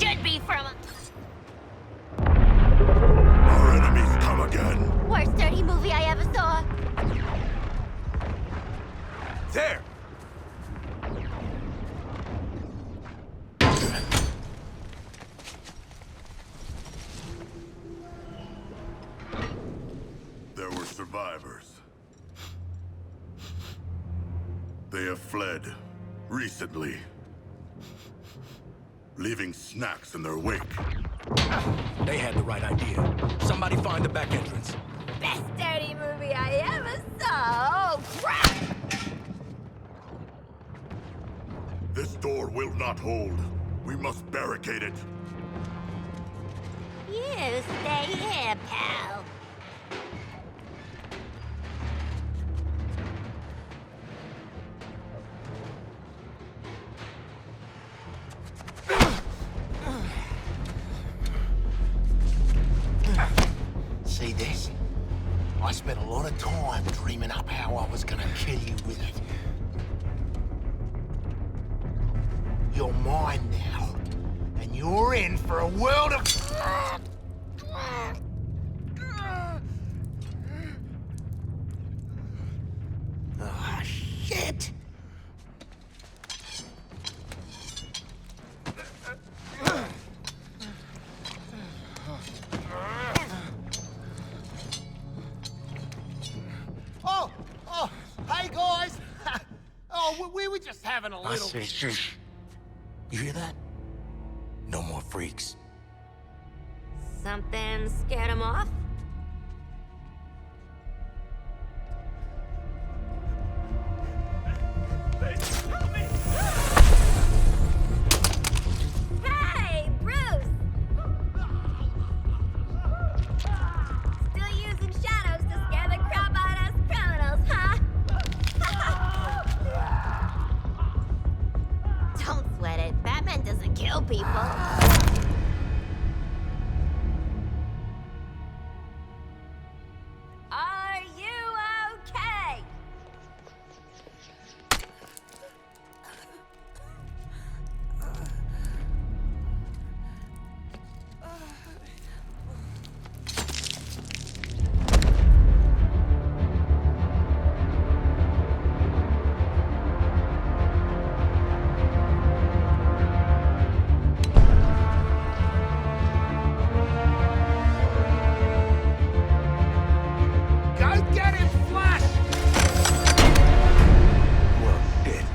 should be from... Our enemies come again. Worst dirty movie I ever saw. There! There were survivors. They have fled recently, leaving snacks in their wake. They had the right idea. Somebody find the back entrance. Best dirty movie I ever saw. Oh, crap! This door will not hold. We must barricade it. You stay here, pal. See this? I spent a lot of time dreaming up how I was gonna kill you with it. You're mine now, and you're in for a world of... Ah, shit! Oh, hey guys! We were just having a I little... say shush. You hear that? No more freaks. Something scared him off? Hey, Bruce! Still using shadows to scare the crap out of us criminals, huh? Don't sweat it. Batman doesn't kill people. Are you okay? Go get him, Flash! Well, dead.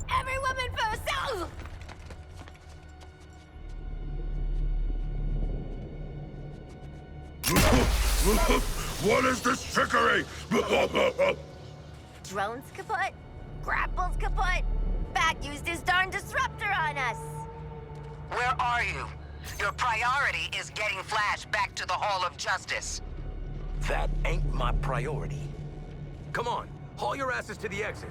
Every woman for herself! What is this trickery? Drone's kaput, grapple's kaput. Bat used his darn disruptor on us. Where are you? Your priority is getting Flash back to the Hall of Justice. That ain't my priority. Come on, haul your asses to the exit.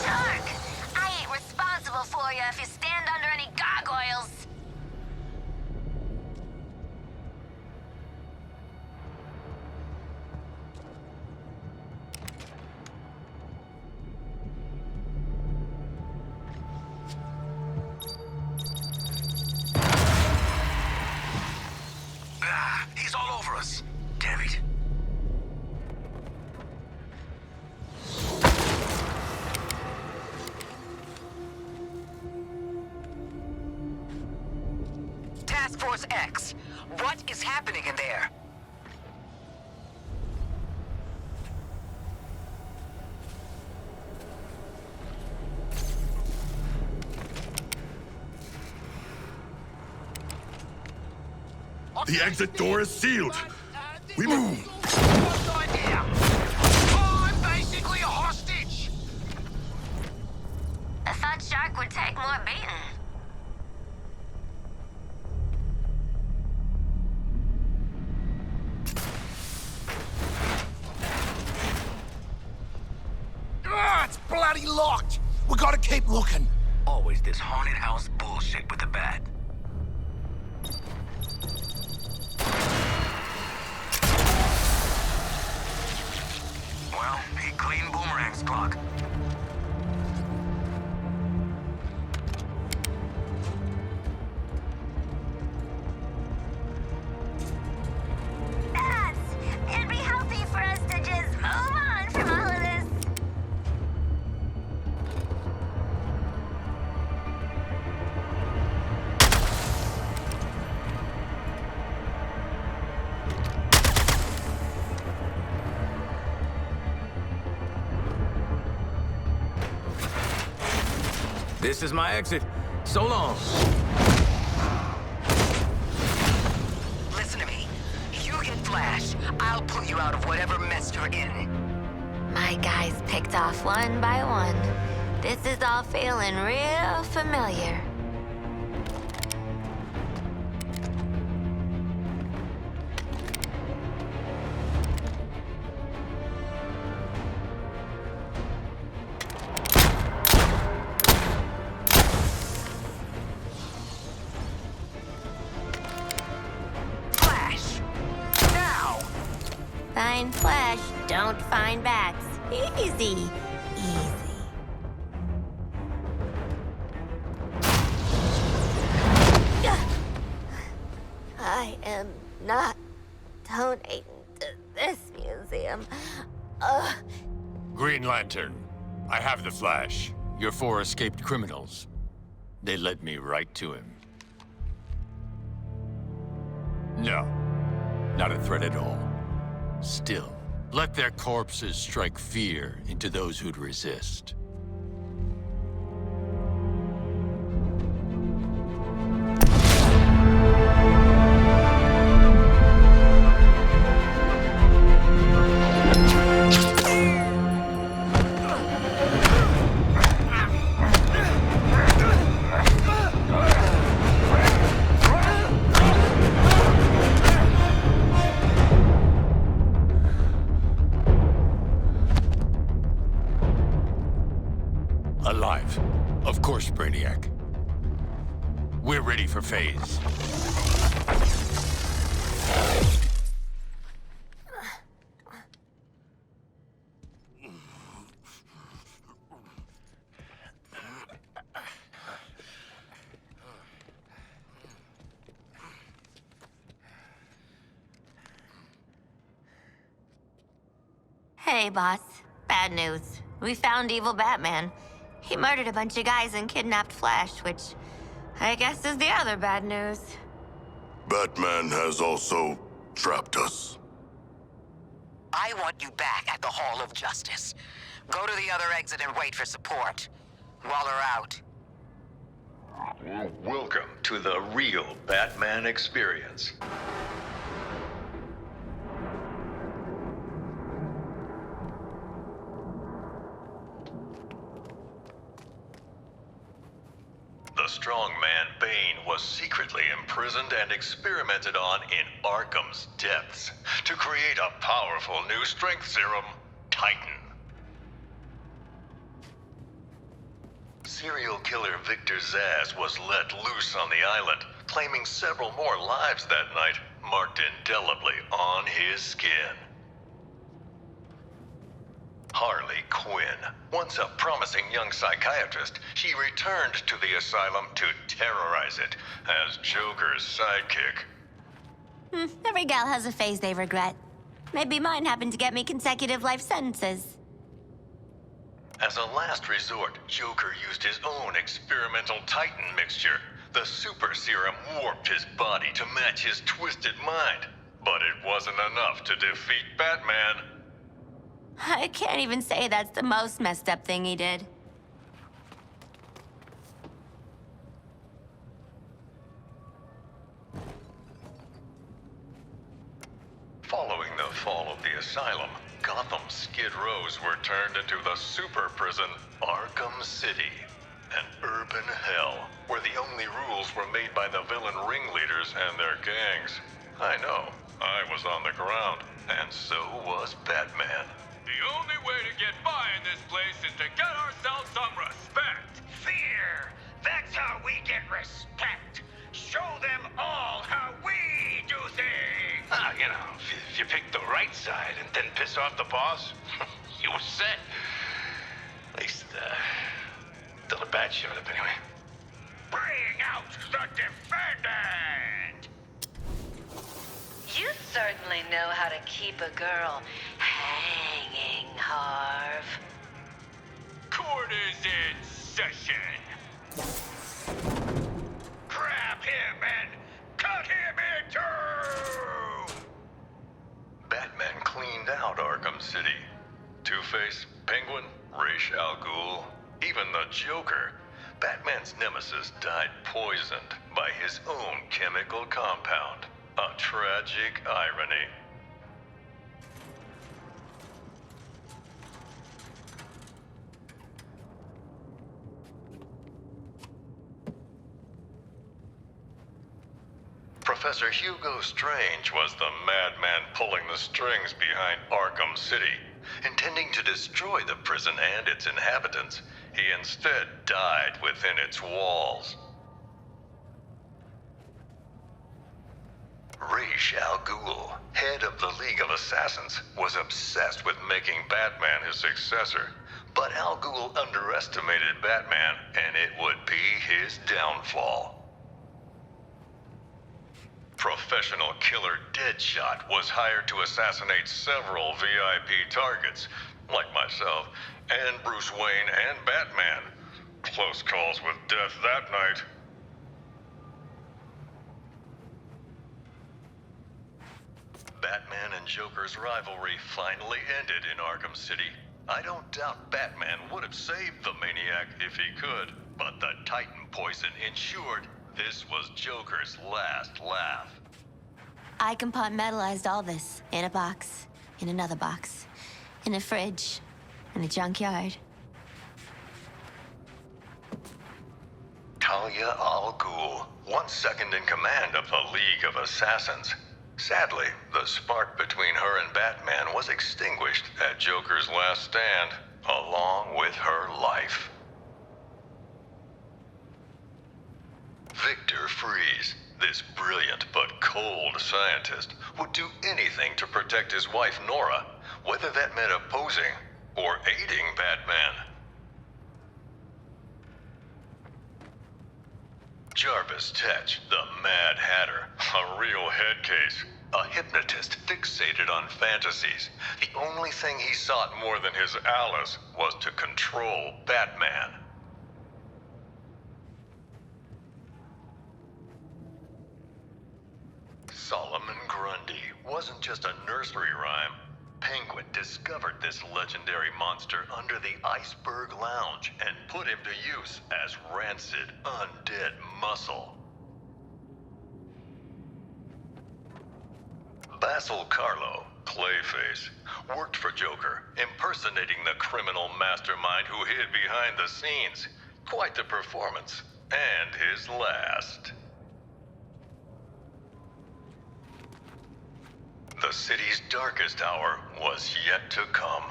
Shark! I ain't responsible for you if you stand under any gargoyles. He's all over us. Damn it. Task Force X, what is happening in there? The exit door is sealed. We move. What idea? I'm basically a hostage! I thought Shark would take more beating. Ah, it's bloody locked! We gotta keep looking. Always this haunted house bullshit with the This is my exit. So long. Listen to me. You get Flash, I'll pull you out of whatever mess you're in. My guys picked off one by one. This is all feeling real familiar. Flash! Now! Find Flash, don't find bats. Easy, easy. I am not donating to this museum. Green Lantern, I have the Flash. Your 4 escaped criminals. They led me right to him. No, not a threat at all. Still, let their corpses strike fear into those who'd resist. Alive. Of course, Brainiac. We're ready for phase. Hey, boss. Bad news. We found evil Batman. He murdered a bunch of guys and kidnapped Flash, which I guess is the other bad news. Batman has also trapped us. I want you back at the Hall of Justice. Go to the other exit and wait for support. While they're out. Welcome to the real Batman experience. The strongman Bane was secretly imprisoned and experimented on in Arkham's depths to create a powerful new strength serum, Titan. Serial killer Victor Zsasz was let loose on the island, claiming several more lives that night, marked indelibly on his skin. Harley Quinn, once a promising young psychiatrist, she returned to the asylum to terrorize it as Joker's sidekick. Every gal has a phase they regret. Maybe mine happened to get me consecutive life sentences. As a last resort, Joker used his own experimental Titan mixture. The super serum warped his body to match his twisted mind. But it wasn't enough to defeat Batman. I can't even say that's the most messed up thing he did. Following the fall of the asylum, Gotham's Skid Rows were turned into the super prison, Arkham City. An urban hell, where the only rules were made by the villain ringleaders and their gangs. I know, I was on the ground, and so was Batman. The only way to get by in this place is to get ourselves some respect. Fear! That's how we get respect. Show them all how we do things. You know, if you pick the right side and then piss off the boss, you were set. At least, till the bat showed up anyway. Bring out the defendant! You certainly know how to keep a girl hanging, Harv. Court is in session. Grab him and cut him in two! Batman cleaned out Arkham City. Two-Face, Penguin, Ra's al Ghul, even the Joker. Batman's nemesis died poisoned by his own chemical compound. A tragic irony. Professor Hugo Strange was the madman pulling the strings behind Arkham City. Intending to destroy the prison and its inhabitants, he instead died within its walls. A.R.G.U.S, head of the League of Assassins, was obsessed with making Batman his successor. But A.R.G.U.S underestimated Batman, and it would be his downfall. Professional killer Deadshot was hired to assassinate several VIP targets, like myself, and Bruce Wayne and Batman. Close calls with death that night. Batman and Joker's rivalry finally ended in Arkham City. I don't doubt Batman would have saved the Maniac if he could, but the Titan poison ensured this was Joker's last laugh. I compartmentalized all this in a box, in another box, in a fridge, in a junkyard. Talia al Ghul, once second in command of the League of Assassins. Sadly, the spark between her and Batman was extinguished at Joker's last stand, along with her life. Victor Freeze, this brilliant but cold scientist, would do anything to protect his wife Nora, whether that meant opposing or aiding Batman. Jarvis Tetch, the Mad Hatter, a real head case, a hypnotist fixated on fantasies. The only thing he sought more than his Alice was to control Batman. Solomon Grundy wasn't just a nursery rhyme. Penguin discovered this legendary monster under the Iceberg Lounge and put him to use as rancid, undead muscle. Basil Carlo, Clayface, worked for Joker, impersonating the criminal mastermind who hid behind the scenes. Quite the performance, and his last. The city's darkest hour was yet to come.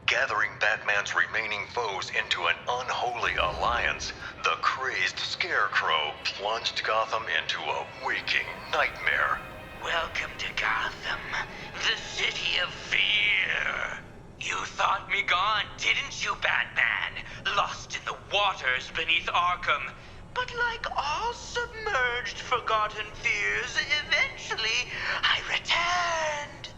Gathering Batman's remaining foes into an unholy alliance, the crazed Scarecrow plunged Gotham into a waking nightmare. Welcome to Gotham, the city of fear. You thought me gone, didn't you, Batman? Lost in the waters beneath Arkham. But like all submerged, forgotten fears, eventually I returned.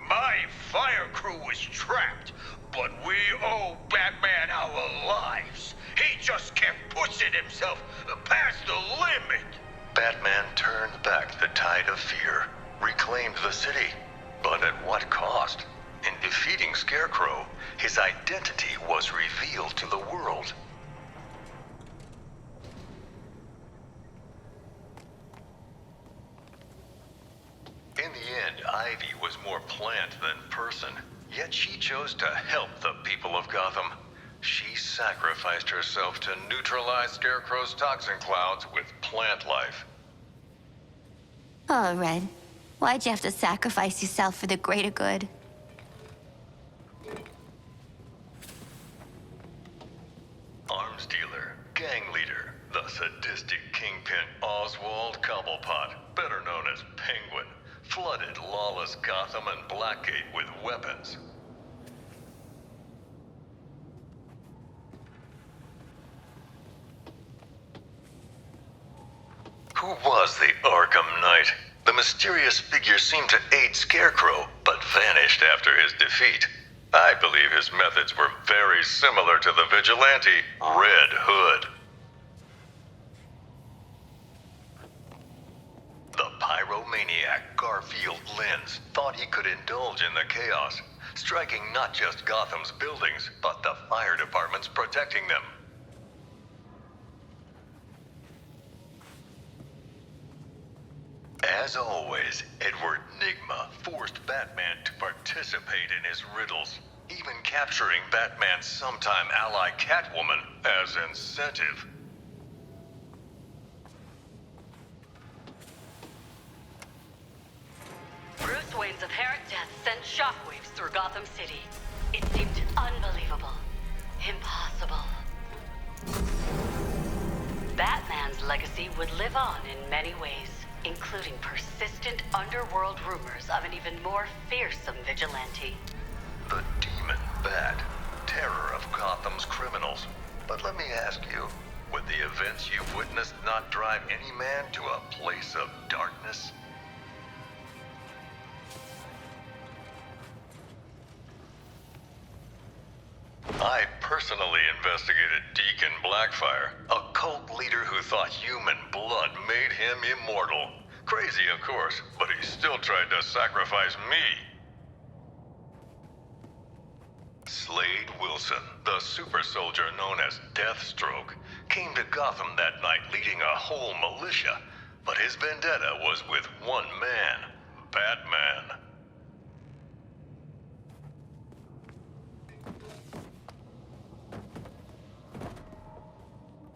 My fire crew was trapped, but we owe Batman our lives. He just kept pushing himself past the limit. Batman turned back the tide of fear, reclaimed the city, but at what cost? In defeating Scarecrow, his identity was revealed to the world. In the end, Ivy was more plant than person, yet she chose to help the people of Gotham. She sacrificed herself to neutralize Scarecrow's toxin clouds with plant life. Oh, Red. Why'd you have to sacrifice yourself for the greater good? Arms dealer, gang leader, the sadistic kingpin Oswald Cobblepot, better known as Penguin, flooded lawless Gotham and Blackgate with weapons. Who was the Arkham Knight? The mysterious figure seemed to aid Scarecrow, but vanished after his defeat. I believe his methods were very similar to the vigilante Red Hood. The pyromaniac Garfield Lynns thought he could indulge in the chaos, striking not just Gotham's buildings, but the fire departments protecting them. As always, Edward Nygma forced Batman to participate in his riddles, even capturing Batman's sometime ally Catwoman as incentive. Bruce Wayne's apparent death sent shockwaves through Gotham City. It seemed unbelievable. Impossible. Batman's legacy would live on in many ways, including persistent underworld rumors of an even more fearsome vigilante. The Demon Bat, terror of Gotham's criminals. But let me ask you, would the events you've witnessed not drive any man to a place of darkness? I personally investigated Deacon Blackfire, a cult leader who thought human blood made him immortal. Crazy, of course, but he still tried to sacrifice me. Slade Wilson, the super soldier known as Deathstroke, came to Gotham that night leading a whole militia, but his vendetta was with one man, Batman.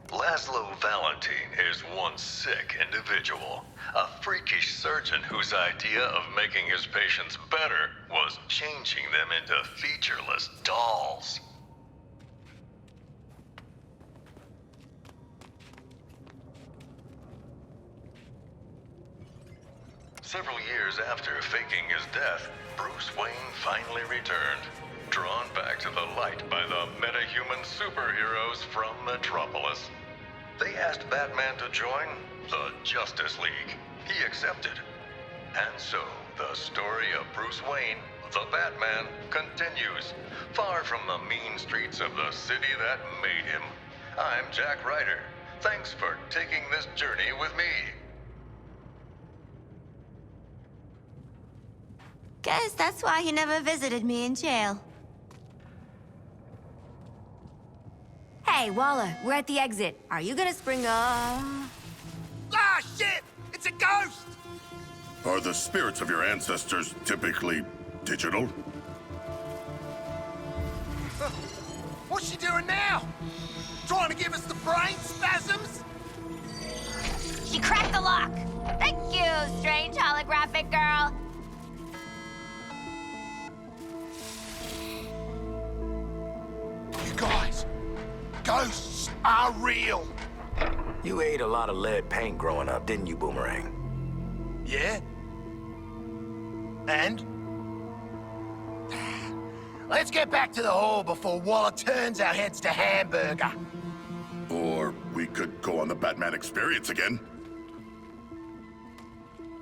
Laszlo Valentine is one sick individual, a freakish surgeon whose idea of making his patients better was changing them into featureless dolls. Several years after faking his death, Bruce Wayne finally returned, drawn back to the light by the metahuman superheroes from Metropolis. They asked Batman to join the Justice League. He accepted. And so, the story of Bruce Wayne, the Batman, continues, far from the mean streets of the city that made him. I'm Jack Ryder. Thanks for taking this journey with me. Guess that's why he never visited me in jail. Hey, Waller, we're at the exit. Are you gonna spring Ah, shit! It's a ghost! Are the spirits of your ancestors typically digital? What's she doing now? Trying to give us the brain spasms? She cracked the lock! Thank you, strange holographic girl! You guys, ghosts are real. You ate a lot of lead paint growing up, didn't you, Boomerang? Yeah? And? Let's get back to the hall before Waller turns our heads to hamburger. Or we could go on the Batman experience again.